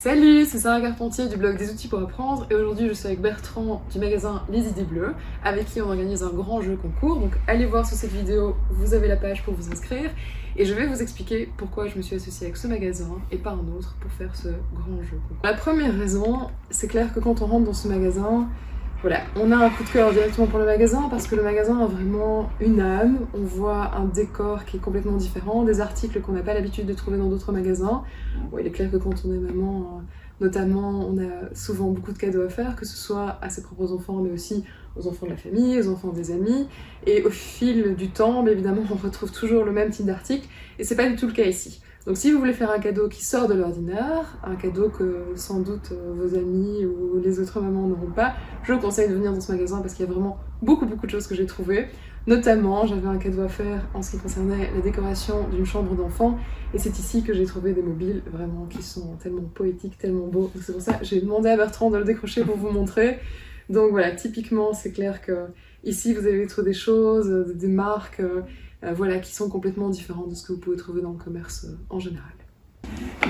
Salut, c'est Sarah Carpentier du blog Des outils pour apprendre et aujourd'hui je suis avec Bertrand du magasin Les Idées Bleues avec qui on organise un grand jeu concours. Donc allez voir sur cette vidéo, vous avez la page pour vous inscrire et je vais vous expliquer pourquoi je me suis associée avec ce magasin et pas un autre pour faire ce grand jeu concours. La première raison, c'est clair que quand on rentre dans ce magasin, voilà, on a un coup de cœur directement pour le magasin parce que le magasin a vraiment une âme. On voit un décor qui est complètement différent, des articles qu'on n'a pas l'habitude de trouver dans d'autres magasins. Bon, il est clair que quand on est maman, notamment, on a souvent beaucoup de cadeaux à faire, que ce soit à ses propres enfants, mais aussi aux enfants de la famille, aux enfants des amis. Et au fil du temps, bien évidemment, on retrouve toujours le même type d'article, et c'est pas du tout le cas ici. Donc si vous voulez faire un cadeau qui sort de l'ordinaire, un cadeau que sans doute vos amis ou les autres mamans n'auront pas, je vous conseille de venir dans ce magasin parce qu'il y a vraiment beaucoup de choses que j'ai trouvées. Notamment, j'avais un cadeau à faire en ce qui concernait la décoration d'une chambre d'enfant et c'est ici que j'ai trouvé des mobiles vraiment qui sont tellement poétiques, tellement beaux. Donc c'est pour ça que j'ai demandé à Bertrand de le décrocher pour vous montrer. Donc voilà, typiquement, c'est clair que ici vous allez trouver des choses, des marques voilà, qui sont complètement différentes de ce que vous pouvez trouver dans le commerce en général.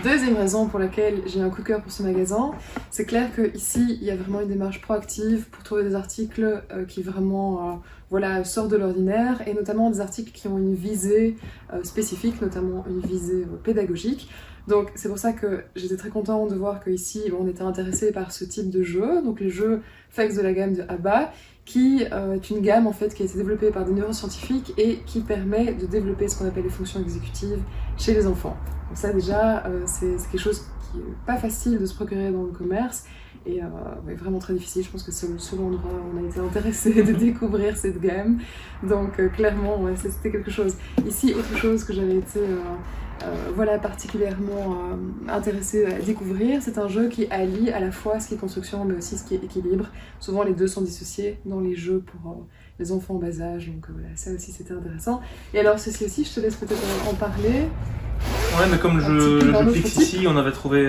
Deuxième raison pour laquelle j'ai un coup de cœur pour ce magasin, c'est clair qu'ici il y a vraiment une démarche proactive pour trouver des articles qui vraiment voilà, sortent de l'ordinaire et notamment des articles qui ont une visée spécifique, notamment une visée pédagogique. Donc c'est pour ça que j'étais très contente de voir qu'ici on était intéressé par ce type de jeu, donc les jeux FAIX de la gamme de ABBA, qui est une gamme en fait qui a été développée par des neuroscientifiques et qui permet de développer ce qu'on appelle les fonctions exécutives chez les enfants. Donc ça déjà c'est quelque chose qui n'est pas facile de se procurer dans le commerce et ouais, vraiment très difficile. Je pense que c'est le seul endroit où on a été intéressé de découvrir cette gamme. Donc clairement ouais, c'était quelque chose. Ici autre chose que j'avais été voilà, particulièrement intéressée à découvrir. C'est un jeu qui allie à la fois ce qui est construction mais aussi ce qui est équilibre. Souvent les deux sont dissociés dans les jeux pour les enfants en bas âge, donc voilà, ça aussi c'était intéressant. Et alors ceci aussi, je te laisse peut-être en parler. Ouais, mais comme je fixe ici, on avait trouvé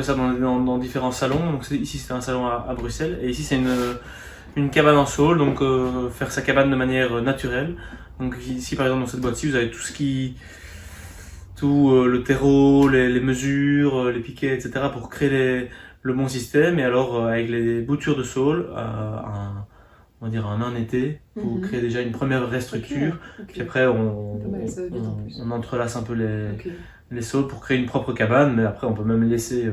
ça dans différents salons. Donc ici c'était un salon à Bruxelles et ici c'est une cabane en saule, donc faire sa cabane de manière naturelle. Donc ici par exemple dans cette boîte-ci vous avez tout le terreau, les mesures, les piquets, etc. pour créer le bon système. Et alors avec les boutures de saule, on va dire un été, pour créer déjà une première vraie structure. Okay. Puis après on entrelace un peu les saules pour créer une propre cabane. Mais après on peut même laisser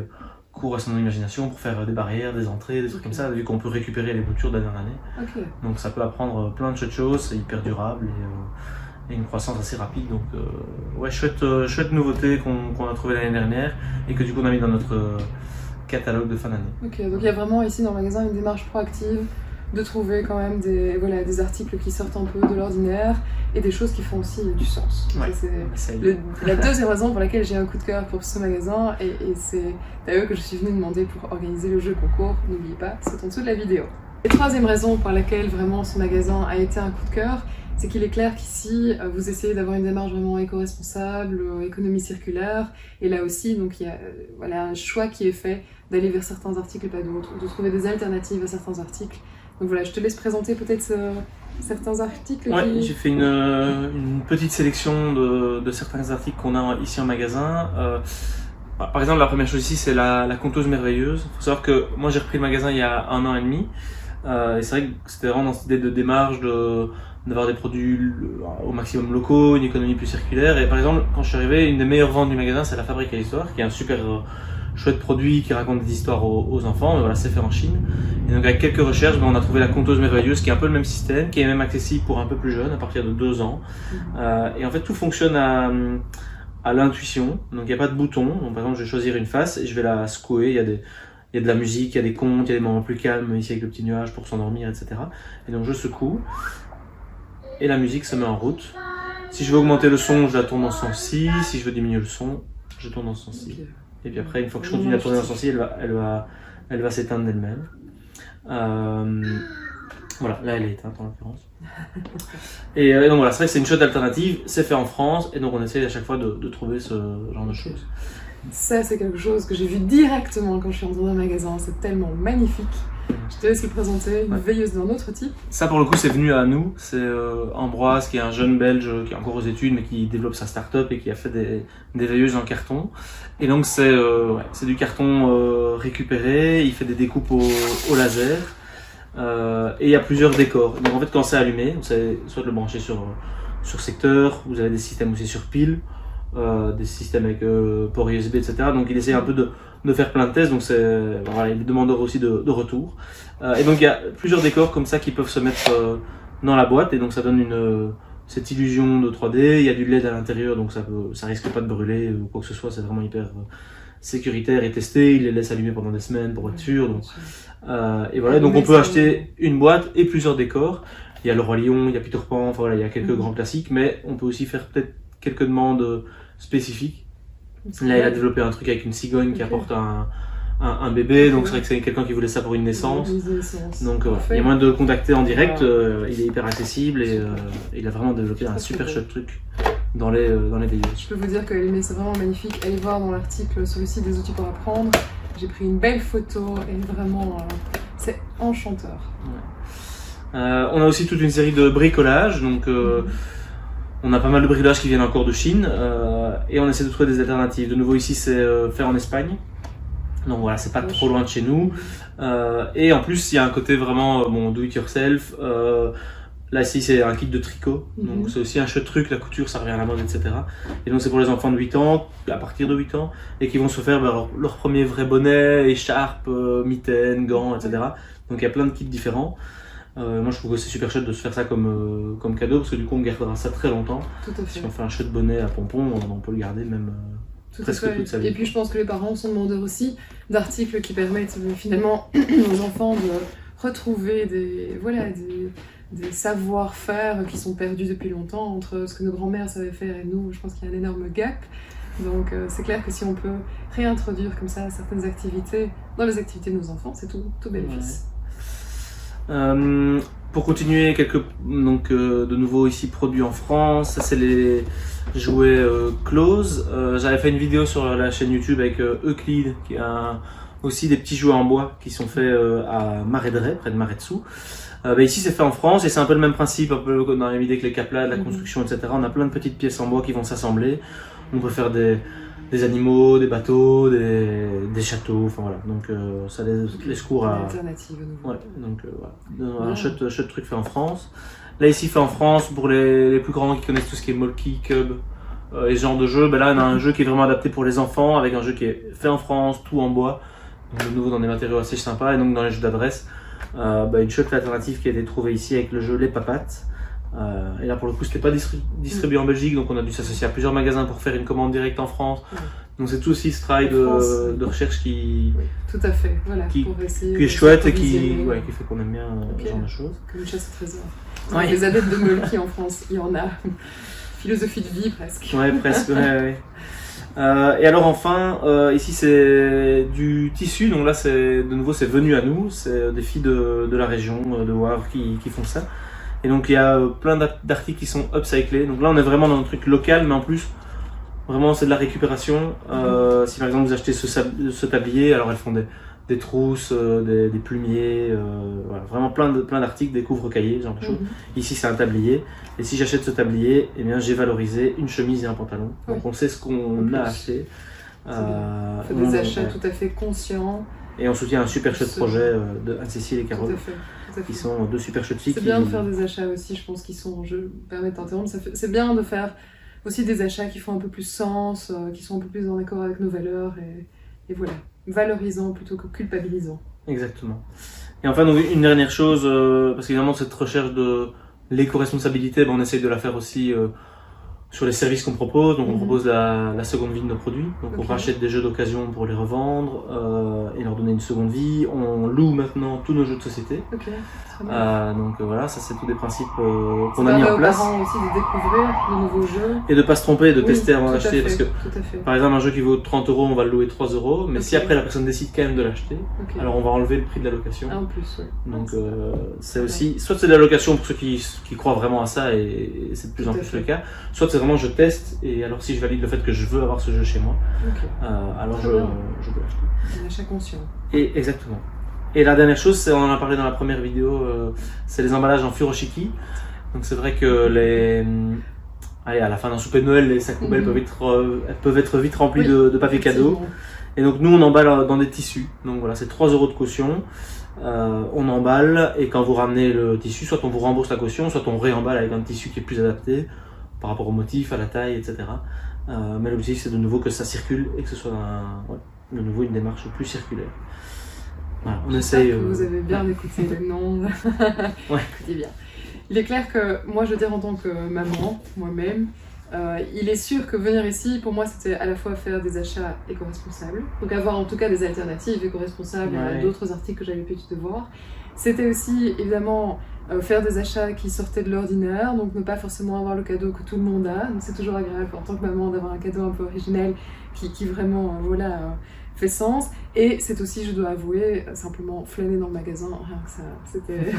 cours à son imagination pour faire des barrières, des entrées, des trucs comme ça, vu qu'on peut récupérer les boutures d'année en année. Donc ça peut apprendre plein de choses, c'est hyper durable et une croissance assez rapide. Donc ouais, chouette nouveauté qu'on a trouvé l'année dernière et que du coup on a mis dans notre catalogue de fin d'année. Ok, donc il y a vraiment ici dans le magasin une démarche proactive de trouver quand même des articles qui sortent un peu de l'ordinaire et des choses qui font aussi du sens. Ouais, c'est la deuxième raison pour laquelle j'ai un coup de cœur pour ce magasin et c'est d'ailleurs que je suis venue demander pour organiser le jeu concours. N'oubliez pas, c'est en dessous de la vidéo. Et troisième raison pour laquelle vraiment ce magasin a été un coup de cœur, c'est qu'il est clair qu'ici, vous essayez d'avoir une démarche vraiment éco-responsable, économie circulaire, et là aussi, donc il y a voilà, un choix qui est fait d'aller vers certains articles et pas d'autres, de trouver des alternatives à certains articles. Donc voilà, je te laisse présenter peut-être certains articles. Ouais, j'ai fait une petite sélection de certains articles qu'on a ici en magasin. Par exemple, la première chose ici, c'est la conteuse merveilleuse. Il faut savoir que moi, j'ai repris le magasin il y a 1 an et demi. Et c'est vrai que c'était vraiment dans cette idée de démarche d'avoir des produits au maximum locaux, une économie plus circulaire. Et par exemple, quand je suis arrivé, une des meilleures ventes du magasin, c'est la Fabrique à l'Histoire, qui est un super chouette produit qui raconte des histoires aux enfants. Mais voilà, c'est fait en Chine. Et donc avec quelques recherches, on a trouvé la conteuse merveilleuse, qui est un peu le même système, qui est même accessible pour un peu plus jeunes, à partir de 2 ans. Et en fait, tout fonctionne à l'intuition. Donc il n'y a pas de bouton. Donc, par exemple, je vais choisir une face et je vais la secouer. Il y a de la musique, il y a des contes, il y a des moments plus calmes ici avec le petit nuage pour s'endormir, etc. Et donc je secoue et la musique se met en route. Si je veux augmenter le son, je la tourne dans ce sens-ci. Si je veux diminuer le son, je tourne dans ce sens-ci. Okay. Et puis après, une fois que je continue à tourner dans ce sens-ci, elle va s'éteindre d'elle-même. Voilà, là elle est éteinte en l'occurrence. Et donc voilà, c'est vrai que c'est une chouette alternative, c'est fait en France et donc on essaye à chaque fois de trouver ce genre de choses. Ça c'est quelque chose que j'ai vu directement quand je suis entrée dans le magasin, c'est tellement magnifique. Je te laisse le présenter, une veilleuse d'un autre type. Ça pour le coup c'est venu à nous, c'est Ambroise qui est un jeune belge qui est encore aux études mais qui développe sa start-up et qui a fait des veilleuses en carton. Et donc c'est du carton récupéré, il fait des découpes au laser et il y a plusieurs décors. Donc en fait quand c'est allumé, vous savez soit le brancher sur secteur, vous avez des systèmes aussi sur pile, des systèmes avec port USB etc. Donc il essaie un peu de faire plein de tests, donc voilà, il est demandeur aussi de retour. Et donc il y a plusieurs décors comme ça qui peuvent se mettre dans la boîte et donc ça donne cette illusion de 3D. Il y a du LED à l'intérieur donc ça risque pas de brûler ou quoi que ce soit, c'est vraiment hyper sécuritaire et testé. Il les laisse allumer pendant des semaines pour être sûr. Donc, et voilà, donc on peut acheter une boîte et plusieurs décors. Il y a le Roi Lion, il y a Peter Pan, enfin voilà, il y a quelques grands classiques, mais on peut aussi faire peut-être quelques demandes spécifiques. Là, il a développé un truc avec une cigogne qui apporte un bébé, donc c'est vrai que c'est quelqu'un qui voulait ça pour une naissance. Donc il y a moyen de le contacter en direct, il est hyper accessible et il a vraiment développé un super chouette truc dans les veilleuses. Je peux vous dire que c'est vraiment magnifique. Allez voir dans l'article sur le site des outils pour apprendre. J'ai pris une belle photo et vraiment c'est enchanteur. Ouais. On a aussi toute une série de bricolage, donc on a pas mal de bricolage qui viennent encore de Chine et on essaie de trouver des alternatives. De nouveau ici c'est fait en Espagne, donc voilà, c'est pas trop loin de chez nous. Et en plus il y a un côté vraiment do it yourself. Là ici c'est un kit de tricot, donc c'est aussi un chouette truc, la couture ça revient à la mode etc. Et donc c'est pour les enfants de 8 ans, à partir de 8 ans, et qui vont se faire leur premier vrai bonnet, écharpe, mitaine, gants etc. Donc il y a plein de kits différents. Moi je trouve que c'est super chouette de se faire ça comme cadeau parce que du coup on gardera ça très longtemps. Tout à fait. Si on fait un chouette bonnet à pompons, on peut le garder même presque toute sa vie. Et puis je pense que les parents sont demandeurs aussi d'articles qui permettent finalement aux enfants de retrouver des savoir-faire qui sont perdus depuis longtemps entre ce que nos grands-mères savaient faire et nous. Je pense qu'il y a un énorme gap. Donc c'est clair que si on peut réintroduire comme ça certaines activités dans les activités de nos enfants, c'est tout bénéfice. Pour continuer, de nouveau ici produits en France, ça c'est les jouets Close. J'avais fait une vidéo sur la chaîne YouTube avec Euclide qui a aussi des petits jouets en bois qui sont faits à Marais-de-Ray, près de Marais-Dessous. Ici c'est fait en France et c'est un peu le même principe, un peu dans la même idée que les Capla, de la construction etc. On a plein de petites pièces en bois qui vont s'assembler. On peut faire des animaux, des bateaux, des châteaux, enfin voilà. Donc ça laisse cours à... alternative à nouveau. Ouais, donc voilà. Un chouette truc fait en France. Là ici fait en France, pour les plus grands qui connaissent tout ce qui est Molki, Cub et ce genre de jeu, là on a un jeu qui est vraiment adapté pour les enfants, avec un jeu qui est fait en France, tout en bois. Donc de nouveau dans des matériaux assez sympas, et donc dans les jeux d'adresse, une chouette alternative qui a été trouvée ici avec le jeu Les Papates. Et là pour le coup c'était pas distribué en Belgique, donc on a dû s'associer à plusieurs magasins pour faire une commande directe en France. Donc c'est tout aussi ce travail de recherche qui, tout à fait, voilà, pour essayer qui est chouette et qui fait qu'on aime bien ce genre de choses. Comme une chasse au trésor. Les adeptes de Molki en France, il y en a. Philosophie de vie presque. Ouais, presque, ouais. Et alors enfin, ici c'est du tissu, donc là de nouveau c'est venu à nous, c'est des filles de la région de Wavre qui font ça. Et donc il y a plein d'articles qui sont upcyclés, donc là on est vraiment dans un truc local, mais en plus vraiment c'est de la récupération. Si par exemple vous achetez ce tablier, alors elles font des trousses, des plumiers, voilà, vraiment plein d'articles, des couvre-cahiers, ce genre de choses. Ici c'est un tablier, et si j'achète ce tablier, eh bien j'ai valorisé une chemise et un pantalon, donc on sait ce qu'on a acheté. On fait des achats tout à fait conscients. Et on soutient un super chouette projet de Anne-Cécile et Carole, qui sont deux super chouettes filles. C'est bien de faire des achats aussi, je pense, je me permets de t'interrompre, c'est bien de faire aussi des achats qui font un peu plus sens, qui sont un peu plus en accord avec nos valeurs, et voilà, valorisant plutôt que culpabilisant. Exactement. Et enfin, donc, une dernière chose, parce qu'évidemment cette recherche de l'éco-responsabilité, on essaye de la faire aussi sur les services qu'on propose. Donc on propose la seconde vie de nos produits, donc on rachète des jeux d'occasion pour les revendre et leur donner une seconde vie. On loue maintenant tous nos jeux de société. Donc voilà, ça c'est tous des principes qu'on a mis en place. Ça permet aux parents aussi de découvrir de nouveaux jeux. Et de ne pas se tromper, de tester avant d'acheter, parce que par exemple un jeu qui vaut 30 €, on va le louer 3 €, mais si après la personne décide quand même de l'acheter, alors on va enlever le prix de la location. En plus, donc c'est aussi, soit c'est de la location pour ceux qui croient vraiment à ça, et c'est de plus en plus le cas, soit c'est vraiment je teste, et alors si je valide le fait que je veux avoir ce jeu chez moi, alors je peux l'acheter. Un achat conscient. Et exactement. Et la dernière chose, on en a parlé dans la première vidéo, c'est les emballages en furoshiki. Donc c'est vrai que allez, à la fin d'un souper de Noël, les sacs poubelles peuvent être vite remplis de papier cadeau. Et donc nous on emballe dans des tissus. Donc voilà, c'est 3 € de caution. On emballe et quand vous ramenez le tissu, soit on vous rembourse la caution, soit on réemballe avec un tissu qui est plus adapté par rapport au motif, à la taille, etc. Mais l'objectif c'est de nouveau que ça circule et que ce soit de nouveau une démarche plus circulaire. Voilà, on essaye. Vous avez bien écouté le nom. Ouais. Écoutez bien. Il est clair que moi, je veux dire en tant que maman, moi-même, il est sûr que venir ici, pour moi, c'était à la fois faire des achats éco-responsables, donc avoir en tout cas des alternatives éco-responsables à d'autres articles que j'avais pu te voir. C'était aussi évidemment faire des achats qui sortaient de l'ordinaire, donc ne pas forcément avoir le cadeau que tout le monde a. Donc c'est toujours agréable en tant que maman d'avoir un cadeau un peu original qui vraiment fait sens. Et c'est aussi, je dois avouer, simplement flâner dans le magasin, rien que ça, c'était...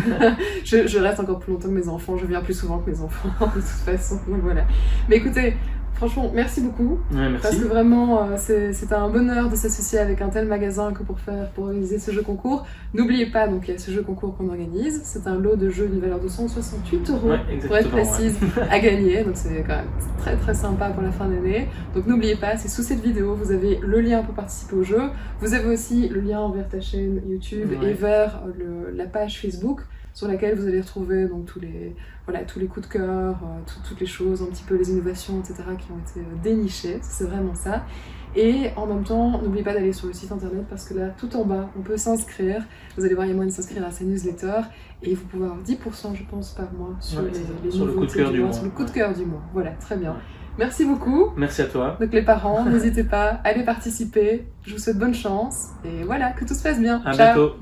je reste encore plus longtemps que mes enfants, je viens plus souvent que mes enfants, de toute façon, donc voilà. Mais écoutez, franchement, merci beaucoup, merci. Parce que vraiment, c'est un bonheur de s'associer avec un tel magasin que pour organiser ce jeu concours. N'oubliez pas, donc il y a ce jeu concours qu'on organise, c'est un lot de jeux d'une valeur de 168 €, pour être précise, à gagner, donc c'est quand même très très sympa pour la fin d'année. Donc n'oubliez pas, c'est sous cette vidéo, vous avez le lien pour participer au jeu, vous avez aussi le lien vers ta chaîne YouTube et vers la page Facebook, sur laquelle vous allez retrouver donc, tous les coups de cœur, toutes les choses, un petit peu les innovations, etc. qui ont été dénichées, c'est vraiment ça. Et en même temps, n'oubliez pas d'aller sur le site internet parce que là, tout en bas, on peut s'inscrire. Vous allez voir, il y a moyen de s'inscrire à sa newsletter et vous pouvez avoir 10%, je pense, par mois sur sur le coup de cœur du mois. Sur le coup de cœur du mois. Voilà, très bien. Merci beaucoup. Merci à toi. Donc les parents, n'hésitez pas, allez participer. Je vous souhaite bonne chance et voilà, que tout se passe bien. À bientôt.